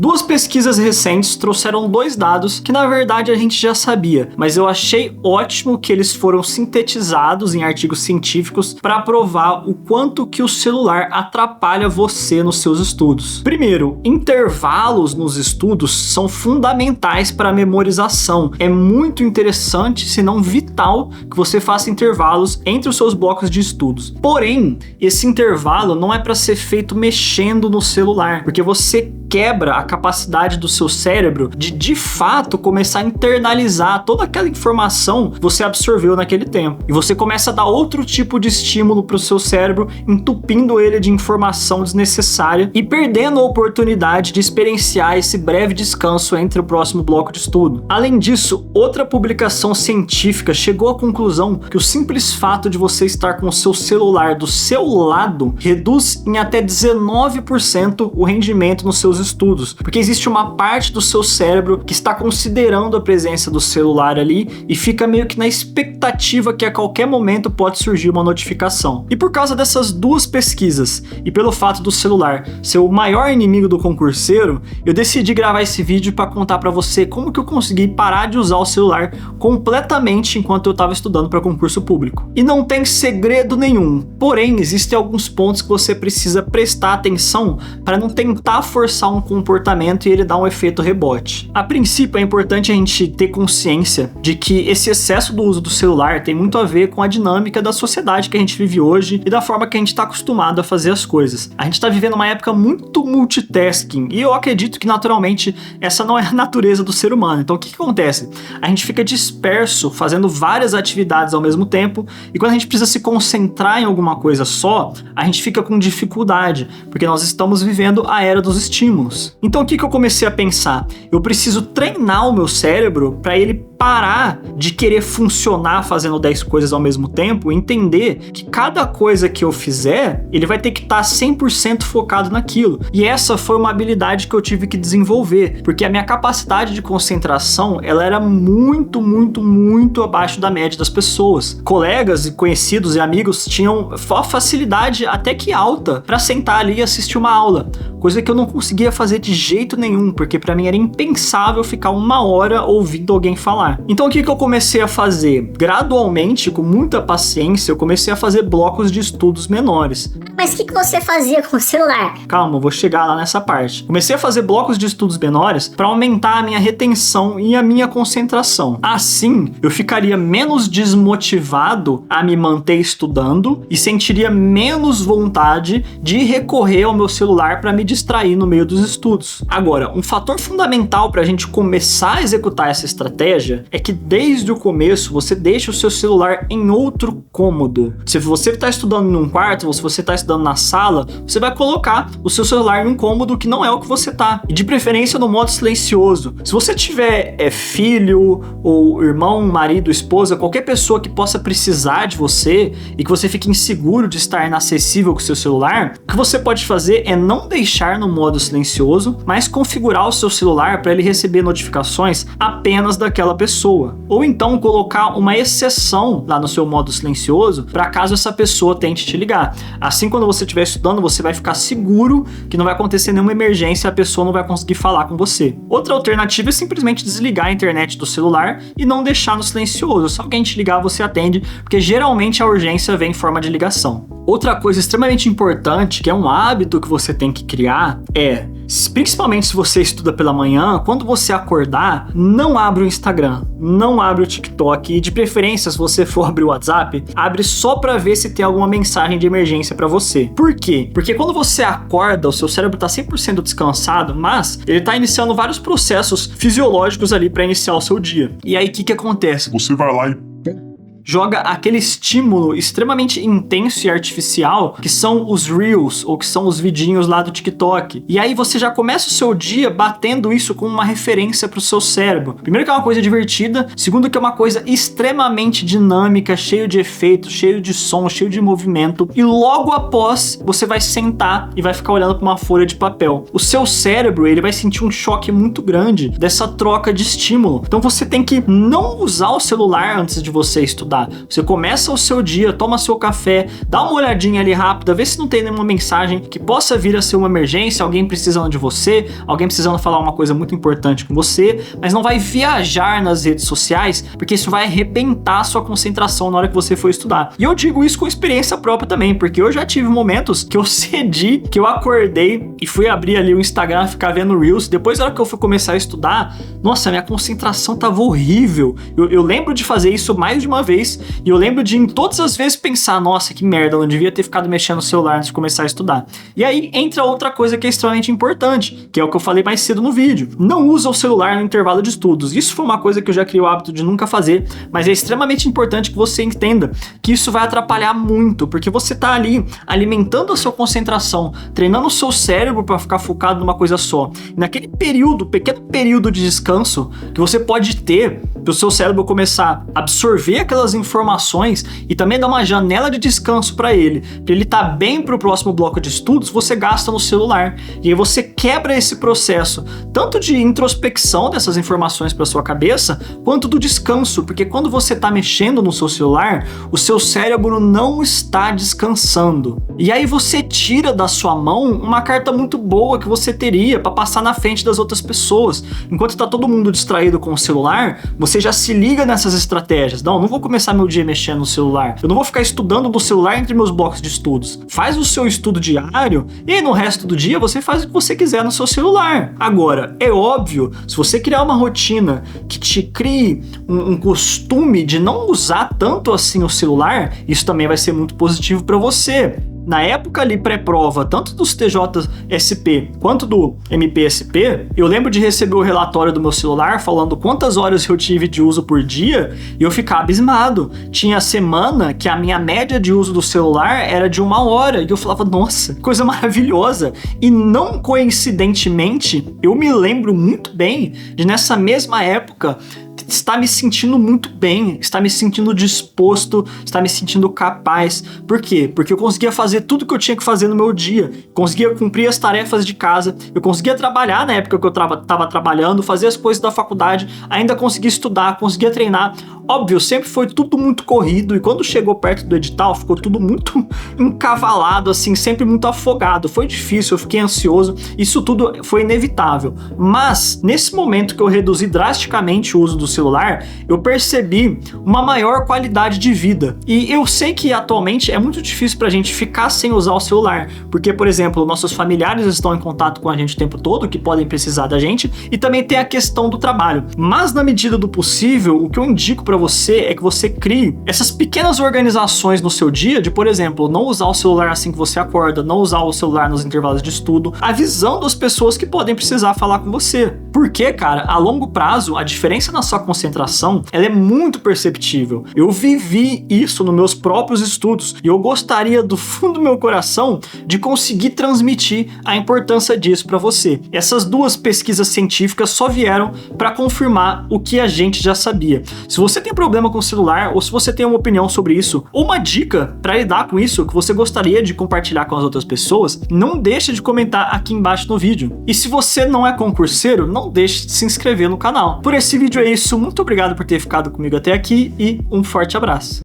Duas pesquisas recentes trouxeram dois dados que na verdade a gente já sabia, mas eu achei ótimo que eles foram sintetizados em artigos científicos para provar o quanto que o celular atrapalha você nos seus estudos. Primeiro, intervalos nos estudos são fundamentais para a memorização. É muito interessante, se não vital, que você faça intervalos entre os seus blocos de estudos. Porém, esse intervalo não é para ser feito mexendo no celular, porque você quebra a capacidade do seu cérebro de fato começar a internalizar toda aquela informação que você absorveu naquele tempo. E você começa a dar outro tipo de estímulo para o seu cérebro, entupindo ele de informação desnecessária e perdendo a oportunidade de experienciar esse breve descanso entre o próximo bloco de estudo. Além disso, outra publicação científica chegou à conclusão que o simples fato de você estar com o seu celular do seu lado reduz em até 19% o rendimento nos seus estudos, porque existe uma parte do seu cérebro que está considerando a presença do celular ali e fica meio que na expectativa que a qualquer momento pode surgir uma notificação. E por causa dessas duas pesquisas e pelo fato do celular ser o maior inimigo do concurseiro, eu decidi gravar esse vídeo para contar para você como que eu consegui parar de usar o celular completamente enquanto eu estava estudando para concurso público. E não tem segredo nenhum, porém existem alguns pontos que você precisa prestar atenção para não tentar forçar um comportamento e ele dar um efeito rebote. A princípio é importante a gente ter consciência de que esse excesso do uso do celular tem muito a ver com a dinâmica da sociedade que a gente vive hoje e da forma que a gente está acostumado a fazer as coisas. A gente está vivendo uma época muito multitasking e eu acredito que naturalmente essa não é a natureza do ser humano. Então o que acontece? A gente fica disperso fazendo várias atividades ao mesmo tempo e quando a gente precisa se concentrar em alguma coisa só, a gente fica com dificuldade, porque nós estamos vivendo a era dos estímulos. Então o que eu comecei a pensar? Eu preciso treinar o meu cérebro para ele parar de querer funcionar fazendo 10 coisas ao mesmo tempo e entender que cada coisa que eu fizer, ele vai ter que estar 100% focado naquilo. E essa foi uma habilidade que eu tive que desenvolver, porque a minha capacidade de concentração, ela era muito abaixo da média das pessoas. Colegas e conhecidos e amigos tinham facilidade até que alta para sentar ali e assistir uma aula, coisa que eu não conseguia fazer de jeito nenhum, porque para mim era impensável ficar 1 hora ouvindo alguém falar. Então o que eu comecei a fazer? Gradualmente, com muita paciência, eu comecei a fazer blocos de estudos menores. Mas o que você fazia com o celular? Calma, eu vou chegar lá nessa parte. Comecei a fazer blocos de estudos menores para aumentar a minha retenção e a minha concentração. Assim, eu ficaria menos desmotivado a me manter estudando e sentiria menos vontade de recorrer ao meu celular para me distrair no meio dos estudos. Agora, um fator fundamental para a gente começar a executar essa estratégia é que desde o começo você deixa o seu celular em outro cômodo. Se você está estudando num quarto, ou se você está estudando na sala, você vai colocar o seu celular em um cômodo que não é o que você tá. E de preferência no modo silencioso. Se você tiver filho, ou irmão, marido, esposa, qualquer pessoa que possa precisar de você e que você fique inseguro de estar inacessível com o seu celular, o que você pode fazer é não deixar no modo silencioso, mas configurar o seu celular para ele receber notificações apenas daquela pessoa. Ou então colocar uma exceção lá no seu modo silencioso para caso essa pessoa tente te ligar. Assim, quando você estiver estudando, você vai ficar seguro que não vai acontecer nenhuma emergência e a pessoa não vai conseguir falar com você. Outra alternativa é simplesmente desligar a internet do celular e não deixar no silencioso. Se alguém te ligar, você atende, porque geralmente a urgência vem em forma de ligação. Outra coisa extremamente importante, que é um hábito que você tem que criar, é, principalmente se você estuda pela manhã, quando você acordar, não abre o Instagram, não abre o TikTok e de preferência, se você for abrir o WhatsApp, abre só para ver se tem alguma mensagem de emergência para você. Por quê? Porque quando você acorda, o seu cérebro tá 100% descansado, mas ele tá iniciando vários processos fisiológicos ali para iniciar o seu dia. E aí o que acontece? Você vai lá e joga aquele estímulo extremamente intenso e artificial que são os Reels, ou que são os vidinhos lá do TikTok. E aí você já começa o seu dia batendo isso como uma referência pro seu cérebro. Primeiro que é uma coisa divertida, segundo que é uma coisa extremamente dinâmica, cheio de efeitos, cheio de som, cheio de movimento, e logo após você vai sentar e vai ficar olhando para uma folha de papel. O seu cérebro, ele vai sentir um choque muito grande dessa troca de estímulo. Então você tem que não usar o celular antes de você estudar. estudar. Você começa o seu dia, toma seu café, dá uma olhadinha ali rápida, vê se não tem nenhuma mensagem que possa vir a ser uma emergência, alguém precisando de você, alguém precisando falar uma coisa muito importante com você, mas não vai viajar nas redes sociais, porque isso vai arrebentar a sua concentração na hora que você for estudar. E eu digo isso com experiência própria também, porque eu já tive momentos que eu cedi, que eu acordei e fui abrir ali o Instagram, ficar vendo Reels. Depois, na hora que eu fui começar a estudar, nossa, minha concentração tava horrível. Eu lembro de fazer isso mais de uma vez, e eu lembro de em todas as vezes pensar, nossa, que merda, eu não devia ter ficado mexendo no celular antes de começar a estudar. E aí entra outra coisa que é extremamente importante, que é o que eu falei mais cedo no vídeo. Não usa o celular no intervalo de estudos. Isso foi uma coisa que eu já criei o hábito de nunca fazer, mas é extremamente importante que você entenda que isso vai atrapalhar muito, porque você tá ali alimentando a sua concentração, treinando o seu cérebro para ficar focado numa coisa só. E naquele período, pequeno período de descanso que você pode ter para o seu cérebro começar a absorver aquelas informações e também dar uma janela de descanso para ele estar bem para o próximo bloco de estudos, você gasta no celular. E aí você quebra esse processo, tanto de introspecção dessas informações para sua cabeça, quanto do descanso, porque quando você está mexendo no seu celular, o seu cérebro não está descansando. E aí você tira da sua mão uma carta muito boa que você teria para passar na frente das outras pessoas. Enquanto está todo mundo distraído com o celular, você já se liga nessas estratégias. Não vou começar meu dia mexendo no celular. Eu não vou ficar estudando no celular entre meus blocos de estudos. Faz o seu estudo diário e aí no resto do dia você faz o que você quiser no seu celular. Agora, é óbvio, se você criar uma rotina que te crie um costume de não usar tanto assim o celular, isso também vai ser muito positivo para você. Na época ali pré-prova, tanto dos TJSP quanto do MPSP, eu lembro de receber o relatório do meu celular falando quantas horas eu tive de uso por dia e eu ficar abismado. Tinha semana que a minha média de uso do celular era de 1 hora e eu falava, nossa, coisa maravilhosa. E não coincidentemente, eu me lembro muito bem de nessa mesma época está me sentindo muito bem, está me sentindo disposto, está me sentindo capaz. Por quê? Porque eu conseguia fazer tudo que eu tinha que fazer no meu dia, conseguia cumprir as tarefas de casa, eu conseguia trabalhar na época que eu estava trabalhando, fazer as coisas da faculdade, ainda conseguia estudar, conseguia treinar. Óbvio, sempre foi tudo muito corrido e quando chegou perto do edital ficou tudo muito encavalado, assim, sempre muito afogado. Foi difícil, eu fiquei ansioso, isso tudo foi inevitável. Mas, nesse momento que eu reduzi drasticamente o uso do celular, eu percebi uma maior qualidade de vida. E eu sei que atualmente é muito difícil pra gente ficar sem usar o celular, porque, por exemplo, nossos familiares estão em contato com a gente o tempo todo, que podem precisar da gente, e também tem a questão do trabalho. Mas, na medida do possível, o que eu indico pra você é que você crie essas pequenas organizações no seu dia de, por exemplo, não usar o celular assim que você acorda, não usar o celular nos intervalos de estudo, avisando as pessoas que podem precisar falar com você. Porque, cara, a longo prazo, a diferença na sua concentração, ela é muito perceptível. Eu vivi isso nos meus próprios estudos e eu gostaria do fundo do meu coração de conseguir transmitir a importância disso para você. Essas duas pesquisas científicas só vieram para confirmar o que a gente já sabia. Se você tem problema com o celular ou se você tem uma opinião sobre isso ou uma dica para lidar com isso que você gostaria de compartilhar com as outras pessoas, não deixe de comentar aqui embaixo no vídeo. E se você não é concurseiro, não deixe de se inscrever no canal. Por esse vídeo é isso, muito obrigado por ter ficado comigo até aqui e um forte abraço.